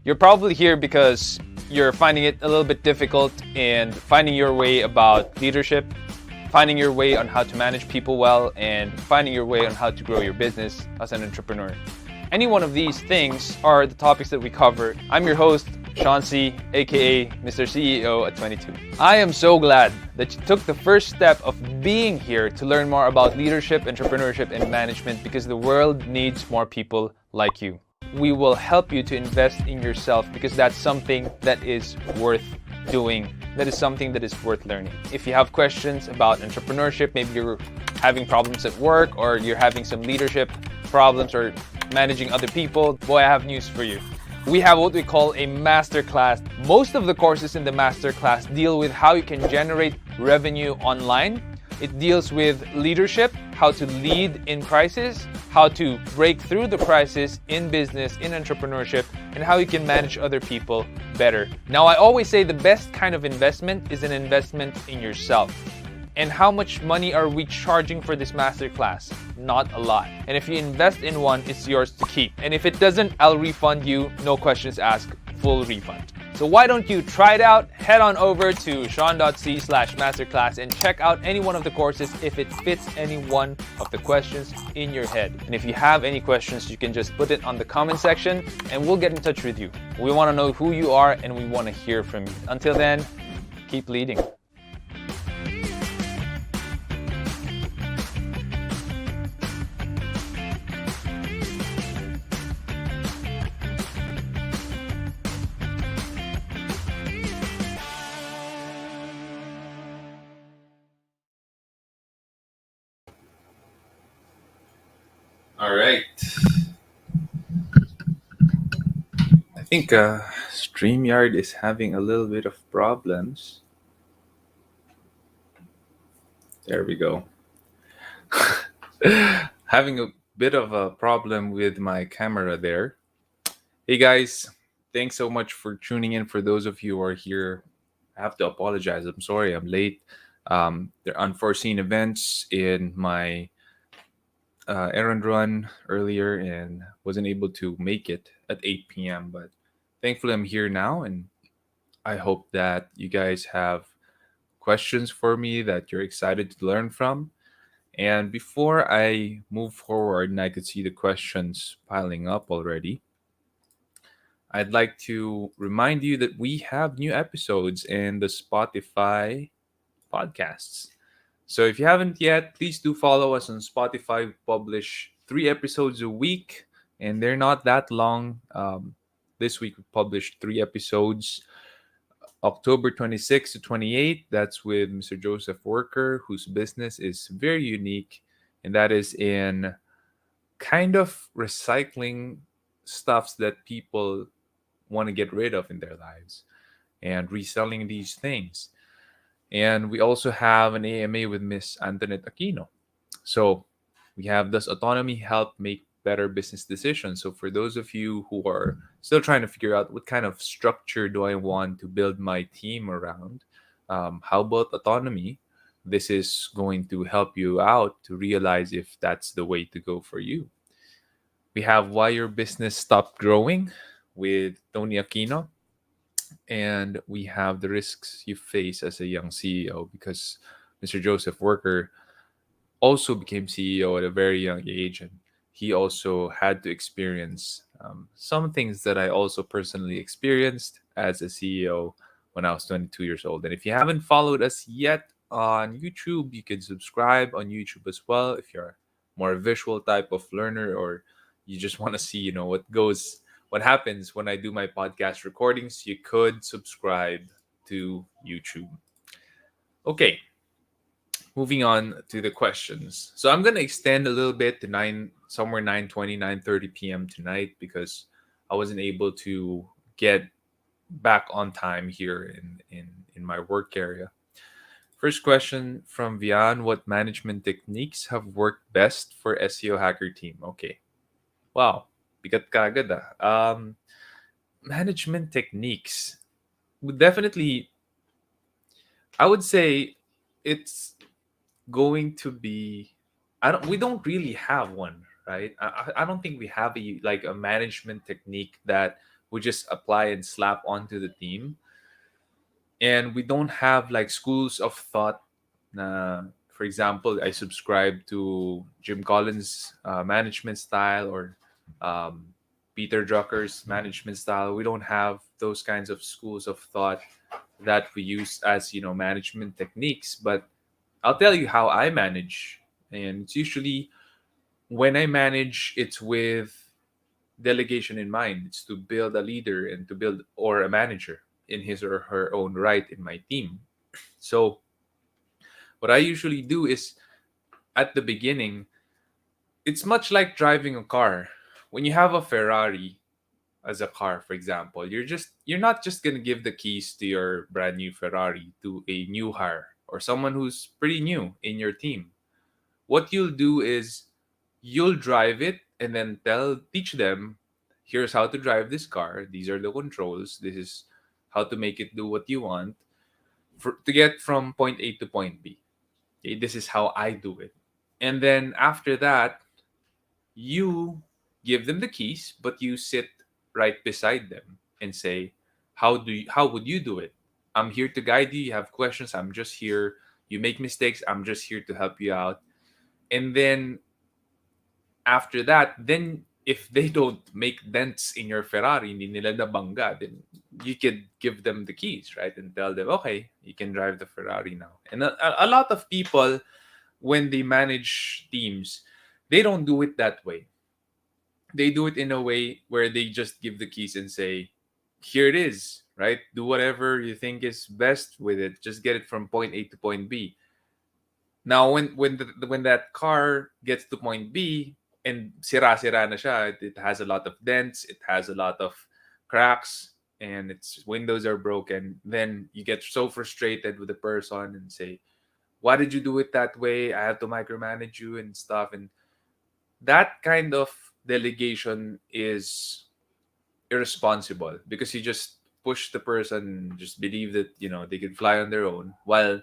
You're probably here because you're finding it a little bit difficult in finding your way about leadership, finding your way on how to manage people well, and finding your way on how to grow your business as an entrepreneur. Any one of these things are the topics that we cover. I'm your host, Sean C., aka Mr. CEO at 22. I am so glad that you took the first step of being here to learn more about leadership, entrepreneurship, and management because the world needs more people like you. We will help you to invest in yourself because that's something that is worth doing. That is something that is worth learning. If you have questions about entrepreneurship, maybe you're having problems at work or you're having some leadership problems or managing other people, boy, I have news for you. We have what we call a masterclass. Most of the courses in the masterclass deal with how you can generate revenue online. It deals with leadership, how to lead in crisis, how to break through the crisis in business, in entrepreneurship, and how you can manage other people better. Now, I always say the best kind of investment is an investment in yourself. And how much money are we charging for this masterclass? Not a lot. And if you invest in one, it's yours to keep. And if it doesn't, I'll refund you, no questions asked, full refund. So why don't you try it out? Head on over to sean.c/masterclass and check out any one of the courses if it fits any one of the questions in your head. And if you have any questions, you can just put it on the comment section and we'll get in touch with you. We want to know who you are and we want to hear from you. Until then, keep leading. All right. I think StreamYard is having a little bit of problems. There we go. Having a bit of a problem with my camera there. Hey guys, thanks so much for tuning in. For those of you who are here, I have to apologize. I'm sorry I'm late. There are unforeseen events in my errand run earlier and wasn't able to make it at 8 p.m. But thankfully, I'm here now, and I hope that you guys have questions for me that you're excited to learn from. And before I move forward, and I could see the questions piling up already, I'd like to remind you that we have new episodes in the Spotify podcasts. So if you haven't yet, please do follow us on Spotify. We publish 3 episodes a week, and they're not that long. This week we published 3 episodes. October 26th to 28th, that's with Mr. Joseph Worker, whose business is very unique, and that is in kind of recycling stuffs that people want to get rid of in their lives and reselling these things. And we also have an AMA with Miss Antoinette Aquino. So we have Does Autonomy Help Make Better Business Decisions? So for those of you who are still trying to figure out what kind of structure do I want to build my team around, how about autonomy? This is going to help you out to realize if that's the way to go for you. We have Why Your Business Stopped Growing with Tony Aquino, and we have the risks you face as a young CEO because Mr. Joseph Worker also became CEO at a very young age, and he also had to experience some things that I also personally experienced as a CEO when I was 22 years old. And if you haven't followed us yet on YouTube, you can subscribe on YouTube as well if you're more visual type of learner or you just want to see, what happens when I do my podcast recordings, you could subscribe to YouTube. Okay, moving on to the questions. So I'm gonna extend a little bit to 9:20, 9:30 p.m. tonight because I wasn't able to get back on time here in my work area. First question from Vian: What management techniques have worked best for SEO Hacker Team? Okay. Wow. Bigat ka agad ah. Management techniques. Definitely, I would say it's going to be. We don't really have one, right? I don't think we have a management technique that we just apply and slap onto the team, and we don't have like schools of thought. For example, I subscribe to Jim Collins' management style, or um, Peter Drucker's management style. We don't have those kinds of schools of thought that we use as, management techniques. But I'll tell you how I manage, and it's usually, when I manage, it's with delegation in mind. It's to build a leader and to build, or a manager in his or her own right, in my team. So what I usually do is, at the beginning, it's much like driving a car. When you have a Ferrari as a car, for example, you're not just gonna give the keys to your brand new Ferrari to a new hire or someone who's pretty new in your team. What you'll do is, you'll drive it and then teach them, here's how to drive this car, these are the controls, this is how to make it do what you want, to get from point A to point B. Okay, this is how I do it. And then after that, you give them the keys, but you sit right beside them and say, how would you do it? I'm here to guide you. You have questions, I'm just here. You make mistakes, I'm just here to help you out. And then after that, then if they don't make dents in your Ferrari, hindi nila nabangga, then you could give them the keys, right? And tell them, okay, you can drive the Ferrari now. And a lot of people, when they manage teams, they don't do it that way. They do it in a way where they just give the keys and say, here it is, right? Do whatever you think is best with it. Just get it from point A to point B. Now, when that car gets to point B and sira-sira na siya, it has a lot of dents, it has a lot of cracks, and its windows are broken, then you get so frustrated with the person and say, why did you do it that way? I have to micromanage you and stuff. And that kind of delegation is irresponsible, because you just push the person, just believe that, they can fly on their own. While,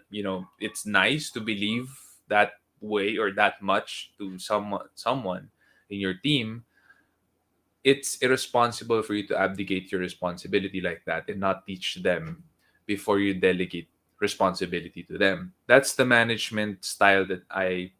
it's nice to believe that way, or that much, to someone in your team, it's irresponsible for you to abdicate your responsibility like that and not teach them before you delegate responsibility to them. That's the management style that I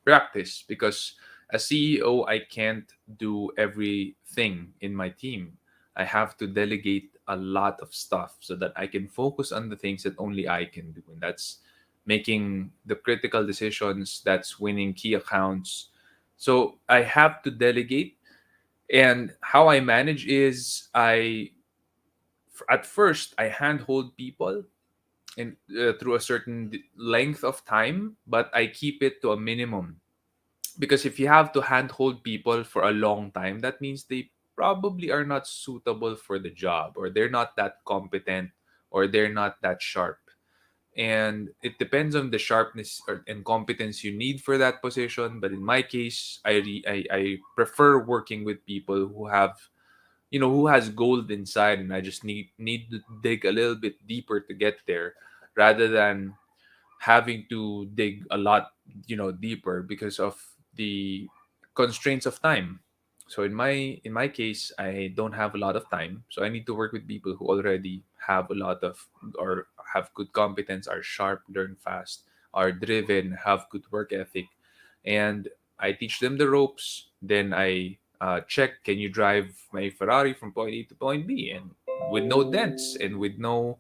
practice, because as CEO, I can't do everything in my team. I have to delegate a lot of stuff so that I can focus on the things that only I can do. And that's making the critical decisions, that's winning key accounts. So I have to delegate. And how I manage is, at first, I handhold people, and through a certain length of time, but I keep it to a minimum. Because if you have to handhold people for a long time, that means they probably are not suitable for the job, or they're not that competent, or they're not that sharp. And it depends on the sharpness and competence you need for that position. But in my case, I prefer working with people who have, who has gold inside, and I just need to dig a little bit deeper to get there, rather than having to dig a lot, deeper, because of the constraints of time. So in my case, I don't have a lot of time, so I need to work with people who already have a lot of, or have good competence, are sharp, learn fast, are driven, have good work ethic. And I teach them the ropes. Then I check, can you drive my Ferrari from point A to point B, and with no dents and with no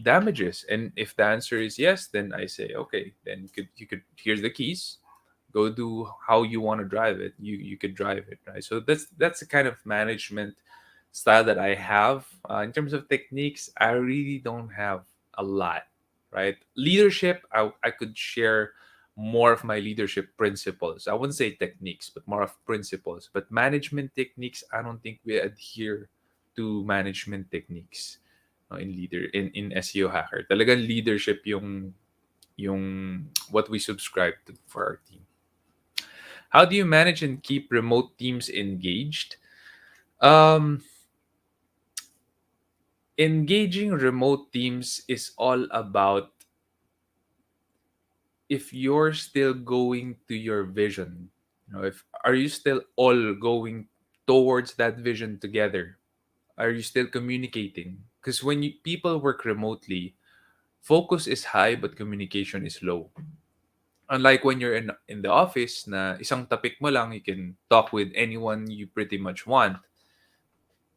damages? And if the answer is yes, then I say, okay, then you could here's the keys, go do how you want to drive it. You could drive it, right? So that's the kind of management style that I have. In terms of techniques, I really don't have a lot, right? Leadership, I could share more of my leadership principles. I wouldn't say techniques, but more of principles. But management techniques, I don't think we adhere to management techniques, in SEO hacker. Talagang leadership yung what we subscribe to for our team. How do you manage and keep remote teams engaged? Um, Engaging remote teams is all about, if you're still going to your vision. If are you still all going towards that vision together? Are you still communicating? Because when people work remotely, focus is high but communication is low. Unlike when you're in the office na isang topic mo lang, you can talk with anyone you pretty much want.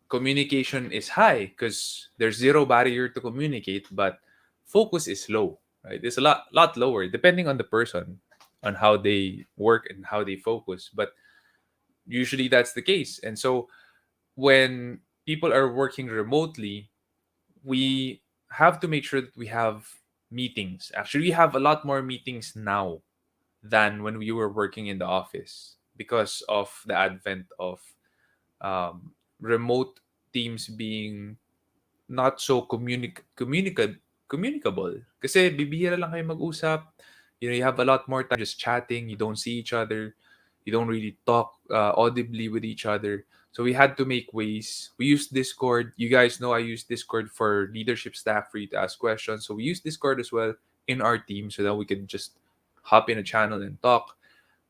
Communication is high because there's zero barrier to communicate, but focus is low, right? It's a lot lower depending on the person, on how they work and how they focus. But usually that's the case. And so when people are working remotely, we have to make sure that we have meetings. Actually, we have a lot more meetings now than when we were working in the office because of the advent of remote teams being not so communicable. Kasi bibihira lang kayo mag-usap. You know, you have a lot more time just chatting. You don't see each other. You don't really talk audibly with each other. So we had to make ways. We used Discord. You guys know I use Discord for leadership staff for you to ask questions. So we use Discord as well in our team so that we can just hop in a channel and talk.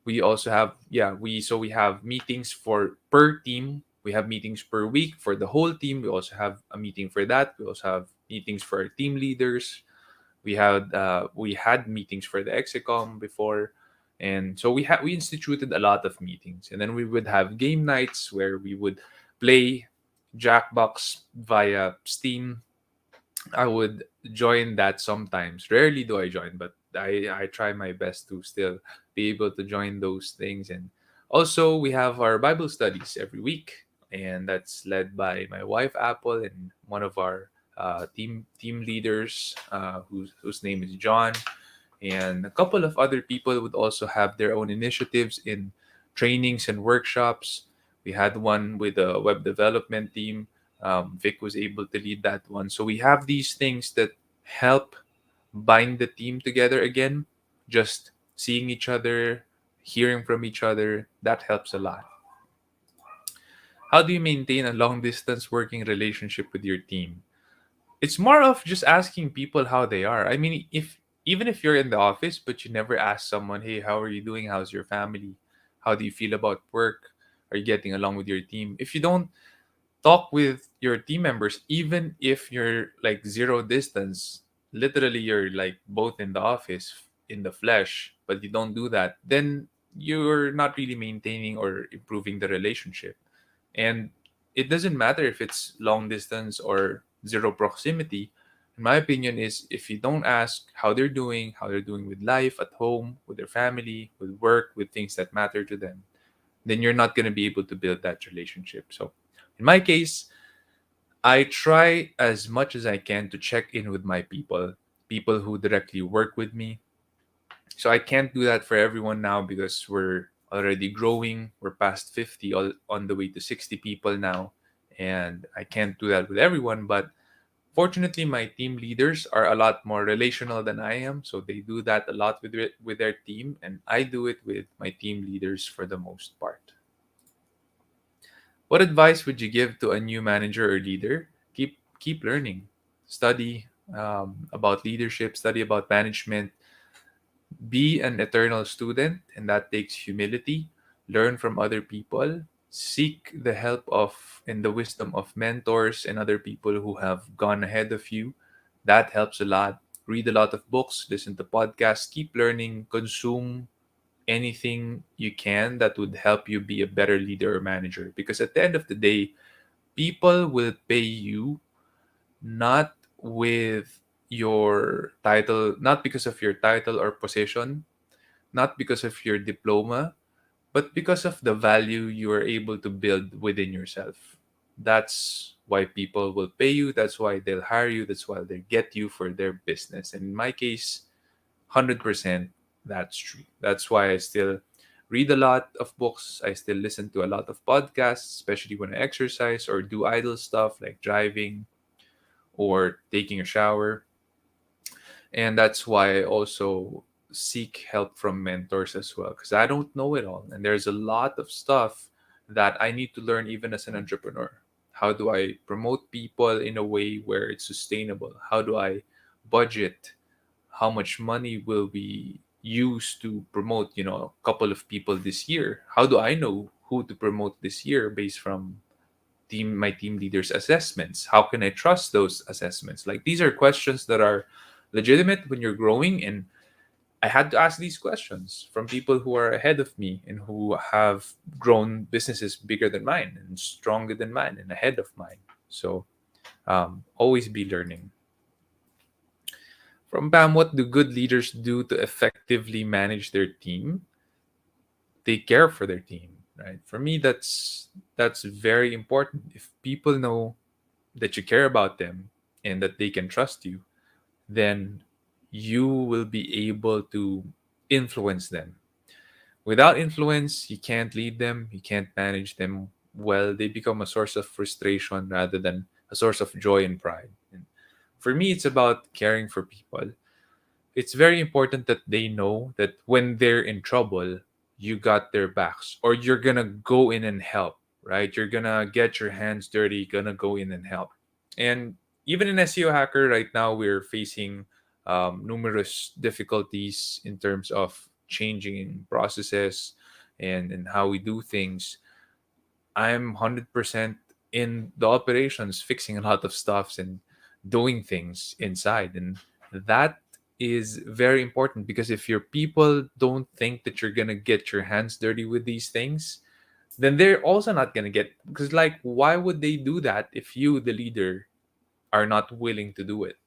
We also have, we have meetings for per team. We have meetings per week for the whole team. We also have a meeting for that. We also have meetings for our team leaders. We had meetings for the execom before, and so we instituted a lot of meetings, and then we would have game nights where we would play Jackbox via Steam. I would join that sometimes. Rarely do I join, but I try my best to still be able to join those things. And also, we have our Bible studies every week, and that's led by my wife Apple and one of our team leaders, whose name is John, and a couple of other people would also have their own initiatives in trainings and workshops. We had one with a web development team. Vic was able to lead that one. So we have these things that help bind the team together again. Just seeing each other, hearing from each other, that helps a lot. How do you maintain a long distance working relationship with your team? It's more of just asking people how they are. I mean, if even if you're in the office but you never ask someone, "Hey, how are you doing? How's your family? How do you feel about work? Are you getting along with your team?" If you don't talk with your team members, even if you're like zero distance, literally you're like both in the office in the flesh, but you don't do that, then you're not really maintaining or improving the relationship. And it doesn't matter if it's long distance or zero proximity. In my opinion, is if you don't ask how they're doing with life at home, with their family, with work, with things that matter to them, then you're not going to be able to build that relationship. So in my case, I try as much as I can to check in with my people who directly work with me. So I can't do that for everyone now because we're already growing. We're past 50, on the way to 60 people now. And I can't do that with everyone. But fortunately, my team leaders are a lot more relational than I am. So they do that a lot with their team. And I do it with my team leaders for the most part. What advice would you give to a new manager or leader? Keep learning, study about leadership, study about management, be an eternal student, and that takes humility. Learn from other people, seek the help of and the wisdom of mentors and other people who have gone ahead of you. That helps a lot. Read a lot of books, listen to podcasts, keep learning, consume anything you can that would help you be a better leader or manager. Because at the end of the day, people will pay you not with your title, not because of your title or position, not because of your diploma, but because of the value you are able to build within yourself. That's why people will pay you. That's why they'll hire you. That's why they get you for their business. And in my case, 100% that's true. That's why I still read a lot of books. I still listen to a lot of podcasts, especially when I exercise or do idle stuff like driving or taking a shower. And that's why I also seek help from mentors as well, because I don't know it all. And there's a lot of stuff that I need to learn even as an entrepreneur. How do I promote people in a way where it's sustainable? How do I budget? How much money will we use to promote, a couple of people this year? How do I know who to promote this year based from my team leaders' assessments? How can I trust those assessments? Like, these are questions that are legitimate when you're growing, and I had to ask these questions from people who are ahead of me and who have grown businesses bigger than mine and stronger than mine and ahead of mine. So always be learning. From Bam, what do good leaders do to effectively manage their team? They care for their team, right? For me, that's very important. If people know that you care about them and that they can trust you, then you will be able to influence them. Without influence, you can't lead them, you can't manage them well. They become a source of frustration rather than a source of joy and pride. And for me, it's about caring for people. It's very important that they know that when they're in trouble, you got their backs, or you're gonna go in and help, right? You're gonna get your hands dirty, gonna go in and help. And even in SEO Hacker right now, we're facing numerous difficulties in terms of changing processes and how we do things. I'm 100% in the operations, fixing a lot of stuffs and doing things inside. And that is very important, because if your people don't think that you're going to get your hands dirty with these things, then they're also not going to get, because like, why would they do that if you, the leader, are not willing to do it?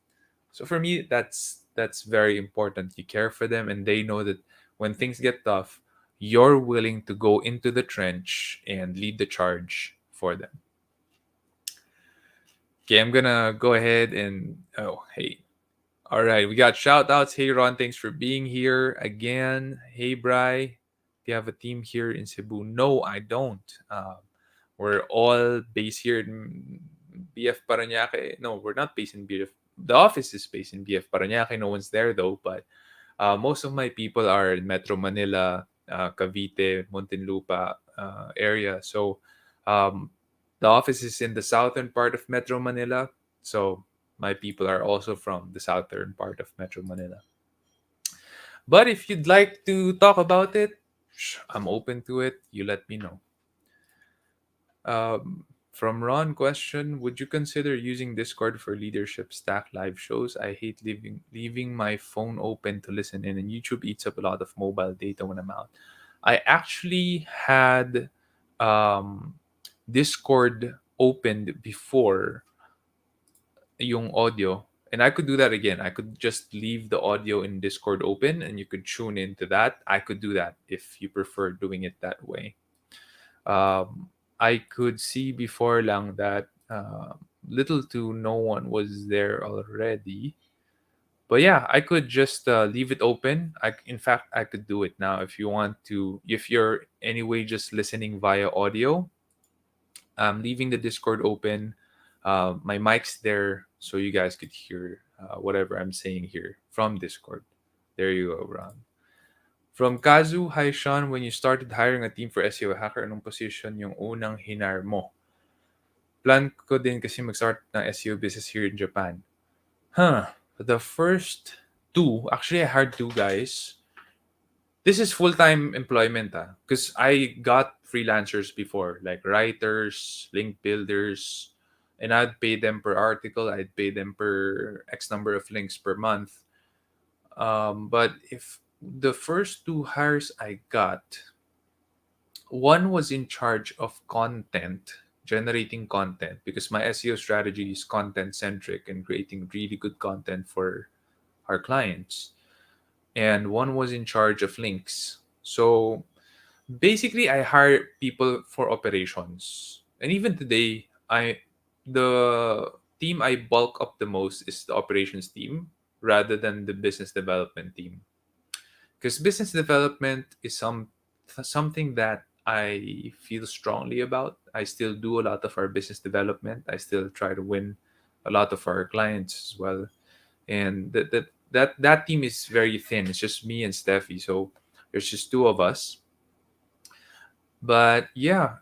So for me, that's very important. You care for them, and they know that when things get tough, you're willing to go into the trench and lead the charge for them. Okay, I'm gonna go ahead and hey. All right, we got shout outs. Hey Ron, thanks for being here again. Hey Bry, do you have a team here in Cebu? No, I don't. We're all based here in BF Paranaque. No, we're not based in BF. The office is based in BF Paranaque. No one's there though, but most of my people are in Metro Manila, Cavite, Muntinlupa area. So um, the office is in the southern part of Metro Manila. So my people are also from the southern part of Metro Manila. But if you'd like to talk about it, I'm open to it. You let me know. From Ron, question: would you consider using Discord for leadership stack live shows? I hate leaving my phone open to listen in, and YouTube eats up a lot of mobile data when I'm out. I actually had Discord opened before yung audio, and I could do that again. I could just leave the audio in Discord open and you could tune into that. I could do that if you prefer doing it that way. I could see before lang that little to no one was there already. But yeah, I could just leave it open. In fact, I could do it now if you want to. If you're anyway just listening via audio, I'm leaving the Discord open. My mic's there, so you guys could hear whatever I'm saying here from Discord. There you go, Ron. From Kazu, hi Sean, when you started hiring a team for SEO Hacker, anong position yung unang hinar mo? Plan ko din kasi mag-start ng SEO business here in Japan. The first two, actually I hired two guys. This is full-time employment because I got freelancers before, like writers, link builders, and I'd pay them per article, I'd pay them per X number of links per month. But if the first two hires I got, one was in charge of content, generating content, because my SEO strategy is content centric and creating really good content for our clients. And one was in charge of links. So basically, I hire people for operations. And even today, the team I bulk up the most is the operations team rather than the business development team. Because business development is something that I feel strongly about. I still do a lot of our business development. I still try to win a lot of our clients as well. And that team is very thin. It's just me and Steffi. So there's just two of us. But yeah,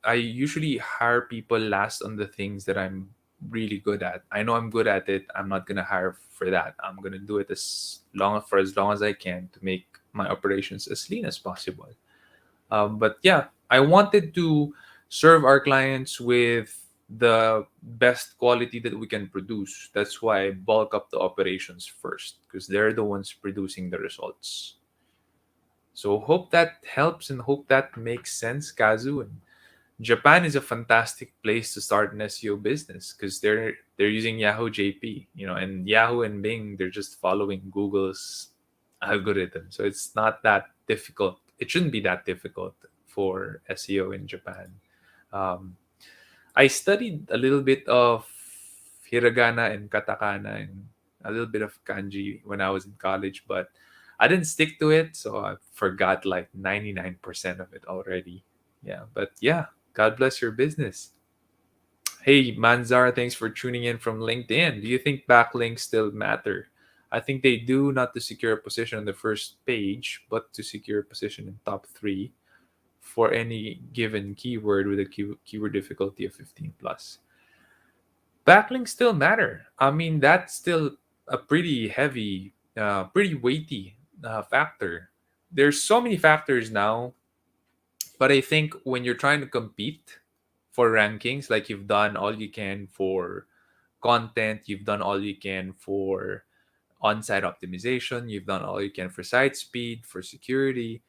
I usually hire people last on the things that I'm really good at. I know I'm good at it. I'm not gonna hire for that. I'm gonna do it as long as I can to make my operations as lean as possible. But yeah, I wanted to serve our clients with the best quality that we can produce. That's why I bulk up the operations first, because they're the ones producing the results. So hope that helps and hope that makes sense, Kazu. And Japan is a fantastic place to start an SEO business because they're using Yahoo JP, and Yahoo and Bing, they're just following Google's algorithm. So it's not that difficult. It shouldn't be that difficult for SEO in Japan. Um, I studied a little bit of hiragana and katakana and a little bit of kanji when I was in college, but I didn't stick to it, so I forgot like 99% of it already. Yeah, but yeah, God bless your business. Hey, Manzar, thanks for tuning in from LinkedIn. Do you think backlinks still matter? I think they do, not to secure a position on the first page, but to secure a position in top three for any given keyword with a keyword difficulty of 15 plus. Backlinks still matter. I mean, that's still a pretty heavy, pretty weighty factor. There's so many factors now, but I think when you're trying to compete for rankings, like you've done all you can for content, you've done all you can for on-site optimization, you've done all you can for site speed, for security,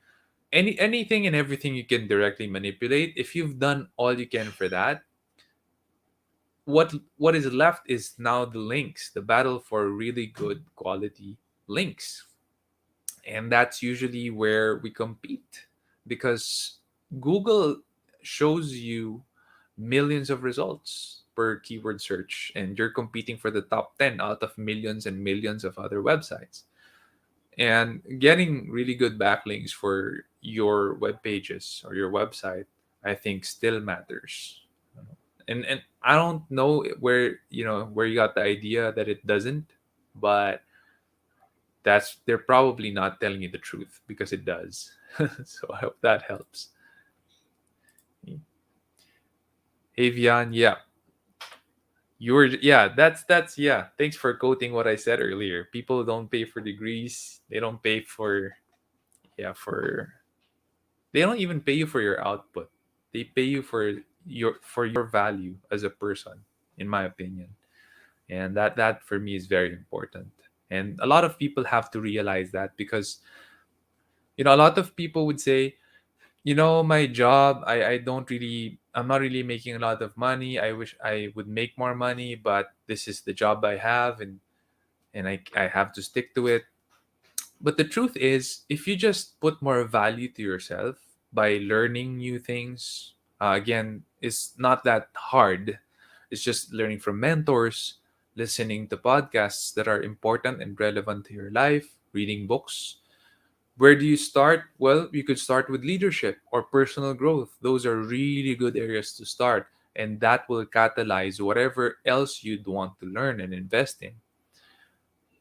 anything and everything you can directly manipulate. If you've done all you can for that, what is left is now the links, the battle for really good quality links. And that's usually where we compete because Google shows you millions of results per keyword search, and you're competing for the top 10 out of millions and millions of other websites. And getting really good backlinks for your web pages or your website, I think, still matters. And I don't know where you got the idea that it doesn't, but they're probably not telling you the truth because it does. So I hope that helps. Hey Vian, yeah. That's yeah. Thanks for quoting what I said earlier. People don't pay for degrees. They don't pay for yeah, for they don't even pay you for your output. They pay you for your value as a person, in my opinion. And that for me is very important. And a lot of people have to realize that because a lot of people would say, my job, I'm not really making a lot of money. I wish I would make more money, but this is the job I have, and I have to stick to it. But the truth is, if you just put more value to yourself by learning new things, again, it's not that hard. It's just learning from mentors, listening to podcasts that are important and relevant to your life, reading books. Where do you start? Well, you could start with leadership or personal growth. Those are really good areas to start, and that will catalyze whatever else you'd want to learn and invest in.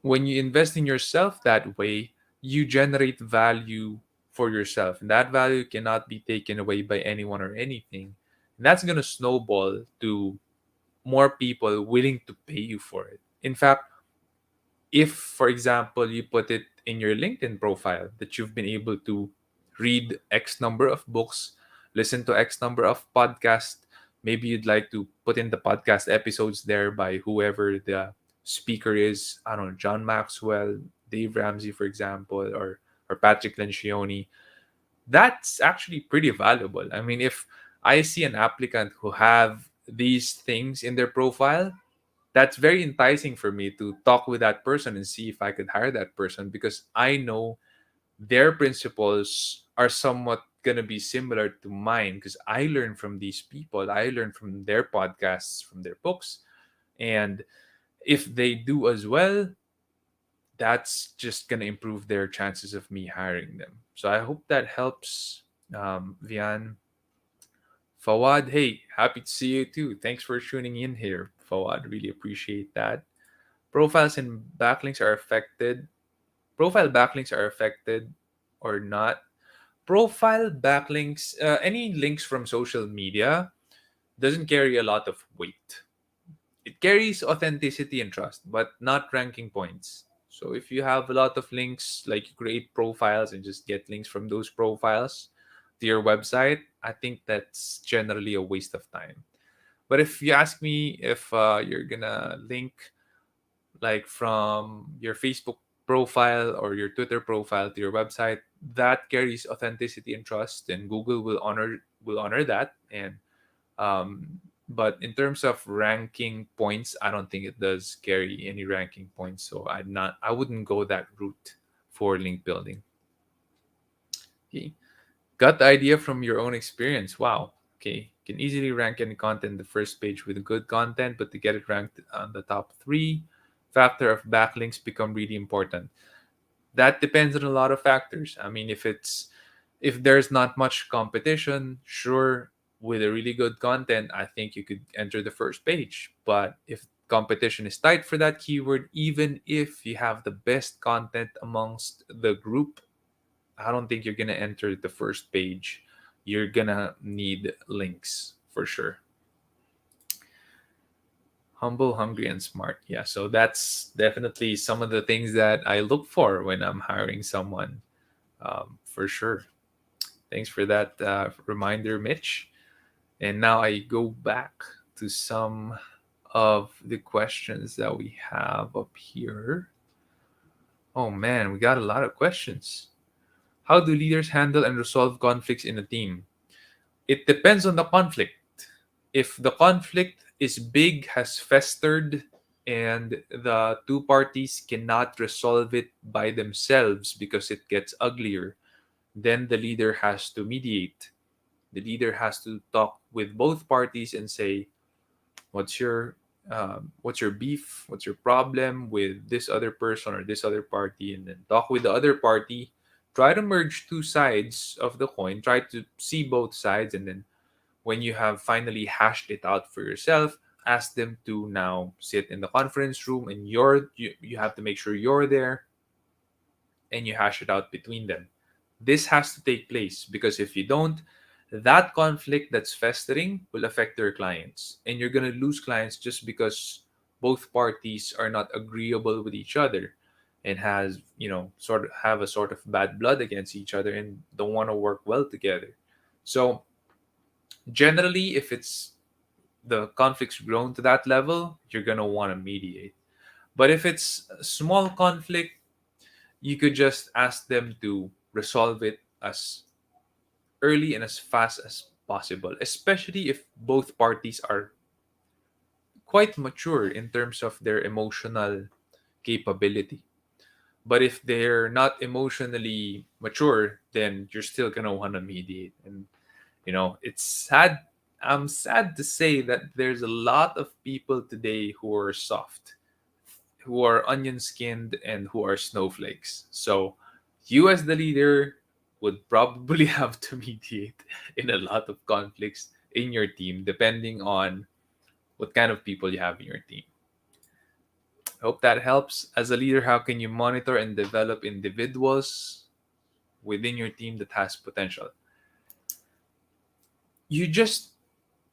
When you invest in yourself that way, you generate value for yourself, and that value cannot be taken away by anyone or anything. And that's going to snowball to more people willing to pay you for it. In fact, if, for example, you put it in your LinkedIn profile that you've been able to read X number of books, listen to X number of podcasts, maybe you'd like to put in the podcast episodes there by whoever the speaker is. I don't know, John Maxwell, Dave Ramsey, for example, or Patrick Lencioni. That's actually pretty valuable. I mean, if I see an applicant who have these things in their profile, that's very enticing for me to talk with that person and see if I could hire that person because I know their principles are somewhat going to be similar to mine because I learn from these people. I learn from their podcasts, from their books. And if they do as well, that's just going to improve their chances of me hiring them. So I hope that helps, Vian. Fawad, hey, happy to see you too. Thanks for tuning in here, Fawad. Really appreciate that. Profiles and backlinks are affected. Profile backlinks are affected or not. Profile backlinks, any links from social media doesn't carry a lot of weight. It carries authenticity and trust, but not ranking points. So if you have a lot of links, like you create profiles and just get links from those profiles, to your website, I think that's generally a waste of time. But if you ask me if you're gonna link like from your Facebook profile or your Twitter profile to your website, that carries authenticity and trust, and Google will honor that. And but in terms of ranking points, I don't think it does carry any ranking points. So I wouldn't go that route for link building. Okay. Got the idea from your own experience. Wow. Okay. Can easily rank any content in the first page with good content, but to get it ranked on the top three, factor of backlinks become really important. That depends on a lot of factors. I mean, if there's not much competition, sure, with a really good content, I think you could enter the first page. But if competition is tight for that keyword, even if you have the best content amongst the group, I don't think you're gonna enter the first page. You're gonna need links for sure. Humble, hungry, and smart. Yeah, so that's definitely some of the things that I look for when I'm hiring someone, for sure. Thanks for that reminder, Mitch. And now I go back to some of the questions that we have up here. Oh man, we got a lot of questions. How do leaders handle and resolve conflicts in a team? It depends on the conflict. If the conflict is big, has festered, and the two parties cannot resolve it by themselves because it gets uglier, then the leader has to mediate. The leader has to talk with both parties and say, what's your beef, what's your problem with this other person or this other party, and then talk with the other party. Try to merge two sides of the coin, try to see both sides, and then when you have finally hashed it out for yourself, ask them to now sit in the conference room, and you have to make sure you're there, and you hash it out between them. This has to take place because if you don't, that conflict that's festering will affect their clients. And you're going to lose clients just because both parties are not agreeable with each other and sort of have a sort of bad blood against each other and don't want to work well together. So, generally, if it's the conflict's grown to that level, you're going to want to mediate. But if it's a small conflict, you could just ask them to resolve it as early and as fast as possible, especially if both parties are quite mature in terms of their emotional capability. But if they're not emotionally mature, then you're still gonna want to mediate. And it's sad. I'm sad to say that there's a lot of people today who are soft, who are onion skinned, and who are snowflakes. So, you as the leader would probably have to mediate in a lot of conflicts in your team, depending on what kind of people you have in your team. Hope that helps. As a leader, how can you monitor and develop individuals within your team that has potential? You just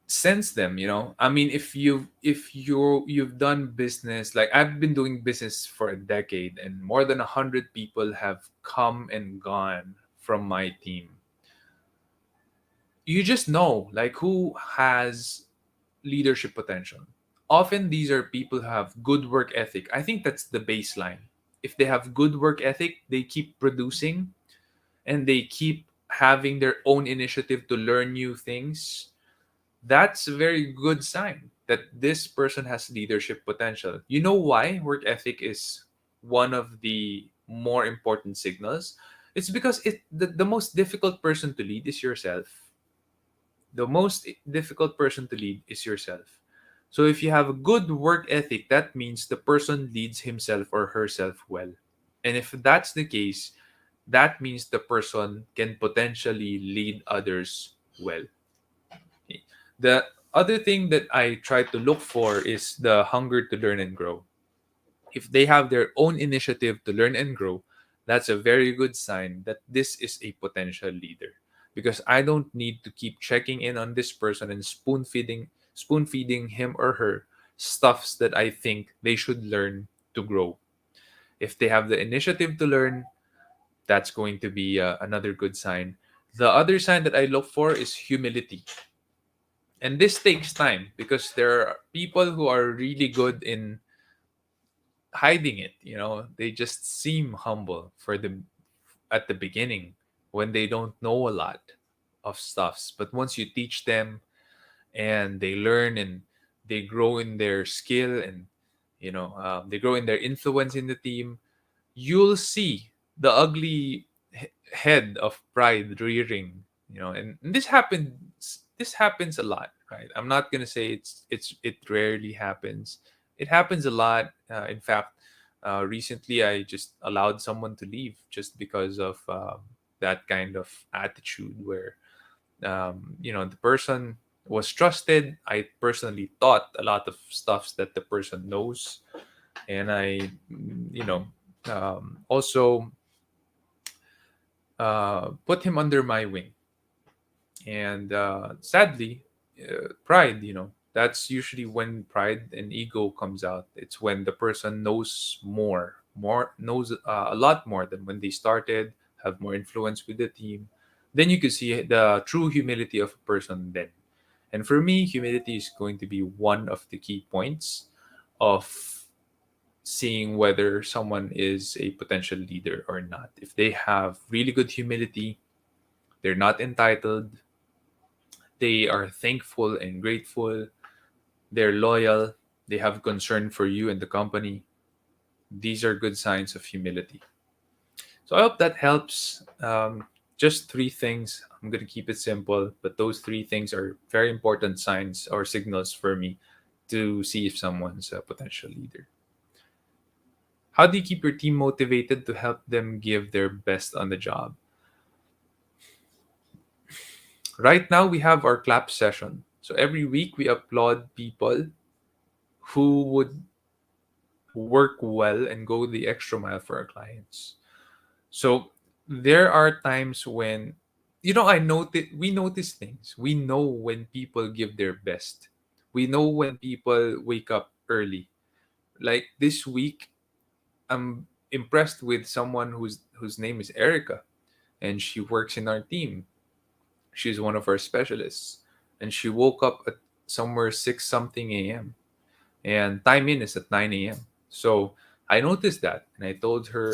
sense them, I mean, if you've done business, like I've been doing business for a decade, and more than 100 people have come and gone from my team. You just know like who has leadership potential. Often these are people who have good work ethic. I think that's the baseline. If they have good work ethic, they keep producing, and they keep having their own initiative to learn new things. That's a very good sign that this person has leadership potential. You know why work ethic is one of the more important signals? It's because the most difficult person to lead is yourself. The most difficult person to lead is yourself. So if you have a good work ethic, that means the person leads himself or herself well. And if that's the case, that means the person can potentially lead others well. The other thing that I try to look for is the hunger to learn and grow. If they have their own initiative to learn and grow, that's a very good sign that this is a potential leader. Because I don't need to keep checking in on this person and spoon feeding him or her stuffs that I think they should learn to grow. If they have the initiative to learn, that's going to be another good sign. The other sign that I look for is humility. And this takes time because there are people who are really good in hiding it. They just seem humble for them at the beginning when they don't know a lot of stuffs. But once you teach them and they learn and they grow in their skill and they grow in their influence in the team, you'll see the ugly head of pride rearing. And this happens a lot, right? I'm not gonna say it rarely happens. It happens a lot. In fact, recently I just allowed someone to leave just because of that kind of attitude where the person was trusted. I personally taught a lot of stuffs that the person knows, and I also put him under my wing. And sadly, pride, that's usually when pride and ego comes out. It's when the person knows more knows a lot more than when they started, have more influence with the team. Then you can see the true humility of a person then. And for me, humility is going to be one of the key points of seeing whether someone is a potential leader or not. If they have really good humility, they're not entitled, they are thankful and grateful, they're loyal, they have concern for you and the company. These are good signs of humility. So I hope that helps. Just three things. I'm going to keep it simple, but those three things are very important signs or signals for me to see if someone's a potential leader. How do you keep your team motivated to help them give their best on the job? Right now, we have our clap session. So every week, we applaud people who would work well and go the extra mile for our clients. So there are times when, I notice we notice things. We know when people give their best. We know when people wake up early. Like this week, I'm impressed with someone whose name is Erica, and she works in our team. She's one of our specialists, and she woke up at somewhere 6 something a.m. and time in is at 9 a.m. So I noticed that, and I told her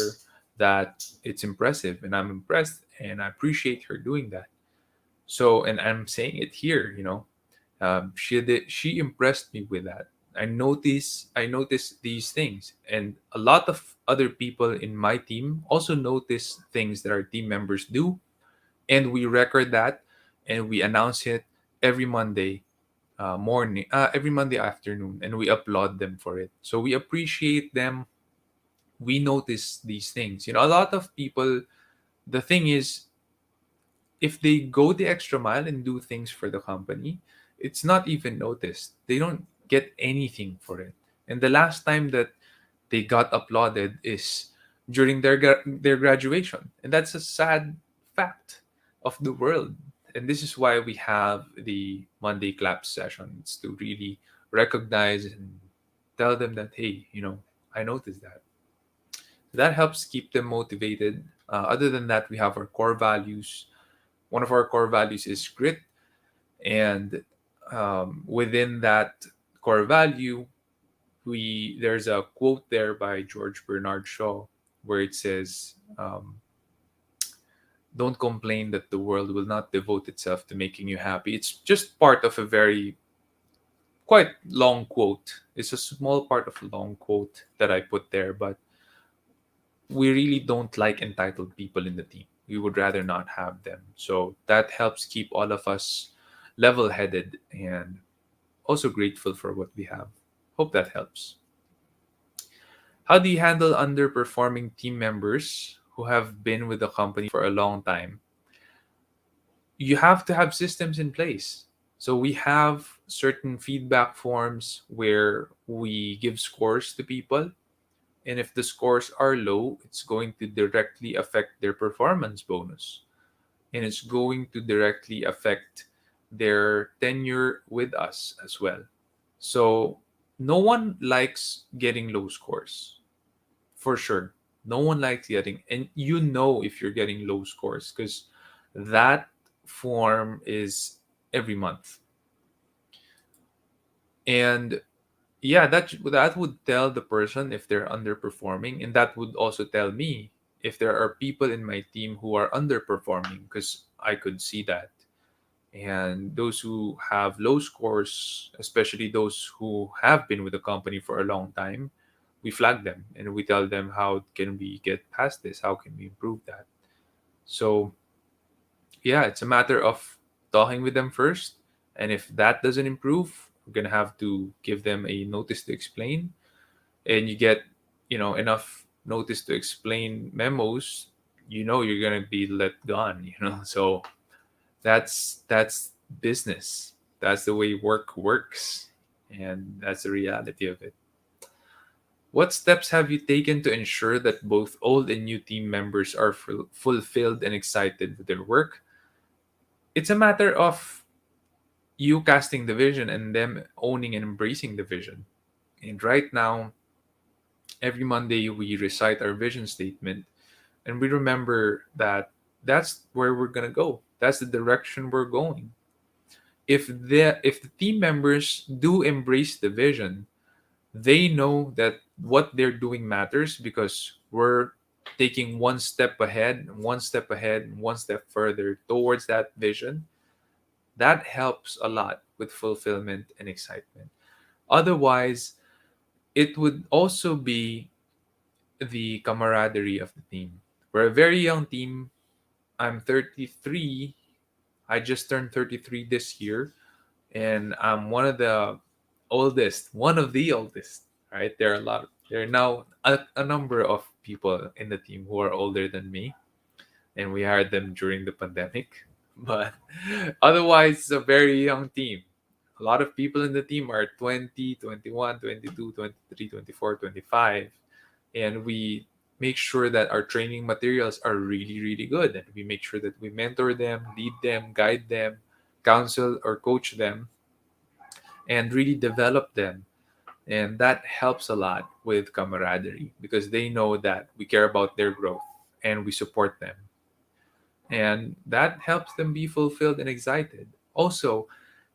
that it's impressive, and I'm impressed, and I appreciate her doing that. So, and I'm saying it here, she impressed me with that. I notice these things, and a lot of other people in my team also notice things that our team members do, and we record that, and we announce it every Monday morning, every Monday afternoon, and we applaud them for it. So we appreciate them. We notice these things. A lot of people. The thing is, if they go the extra mile and do things for the company, it's not even noticed. They don't get anything for it. And the last time that they got applauded is during their graduation, and that's a sad fact of the world. And this is why we have the Monday clap sessions to really recognize and tell them that, hey, I noticed that. That helps keep them motivated. Other than that, we have our core values. One of our core values is grit, and within that core value, there's a quote there by George Bernard Shaw where it says, "Don't complain that the world will not devote itself to making you happy." It's just part of a very quite long quote. It's a small part of a long quote that I put there, but we really don't like entitled people in the team. We would rather not have them. So that helps keep all of us level headed and also grateful for what we have. Hope that helps. How do you handle underperforming team members who have been with the company for a long time? You have to have systems in place. So we have certain feedback forms where we give scores to people. And if the scores are low, it's going to directly affect their performance bonus. And it's going to directly affect their tenure with us as well. So no one likes getting low scores, for sure. No one likes getting, and if you're getting low scores, because that form is every month. And yeah, that would tell the person if they're underperforming, and that would also tell me if there are people in my team who are underperforming, because I could see that. And those who have low scores, especially those who have been with the company for a long time, we flag them and we tell them, how can we get past this, how can we improve that. So yeah, it's a matter of talking with them first, and if that doesn't improve, we're gonna have to give them a notice to explain. And you get, enough notice to explain memos, you're gonna be let gone. So that's business. That's the way work works, and that's the reality of it. What steps have you taken to ensure that both old and new team members are fulfilled and excited with their work? It's a matter of you casting the vision and them owning and embracing the vision. And right now, every Monday we recite our vision statement, and we remember that that's where we're going to go. That's the direction we're going. If the team members do embrace the vision, they know that what they're doing matters, because we're taking one step ahead, one step further towards that vision. That helps a lot with fulfillment and excitement. Otherwise, it would also be the camaraderie of the team. We're a very young team. I'm 33. I just turned 33 this year, and I'm one of the oldest, right? There are now a number of people in the team who are older than me, and we hired them during the pandemic. But otherwise, it's a very young team. A lot of people in the team are 20, 21, 22, 23, 24, 25. And we make sure that our training materials are really, really good. And we make sure that we mentor them, lead them, guide them, counsel or coach them, and really develop them. And that helps a lot with camaraderie, because they know that we care about their growth and we support them. And that helps them be fulfilled and excited. Also,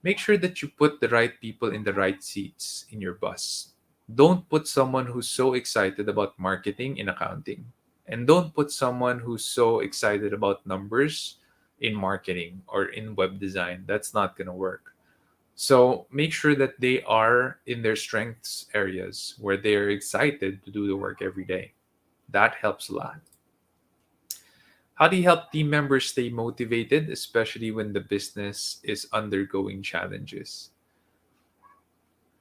make sure that you put the right people in the right seats in your bus. Don't put someone who's so excited about marketing in accounting, and don't put someone who's so excited about numbers in marketing or in web design. That's not going to work. So make sure that they are in their strengths areas where they're excited to do the work every day. That helps a lot. How do you help team members stay motivated, especially when the business is undergoing challenges?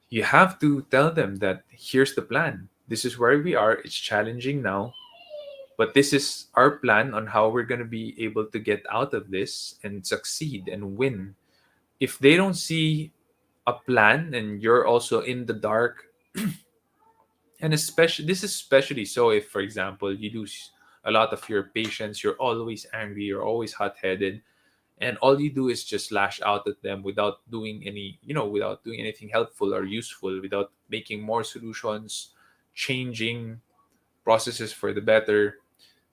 You have to tell them that here's the plan. This is where we are. It's challenging now, but this is our plan on how we're going to be able to get out of this and succeed and win. If they don't see a plan and you're also in the dark, and especially this is especially so if, for example, you lose a lot of your patience, you're always angry, you're always hot-headed, and all you do is just lash out at them without doing without doing anything helpful or useful, without making more solutions, changing processes for the better.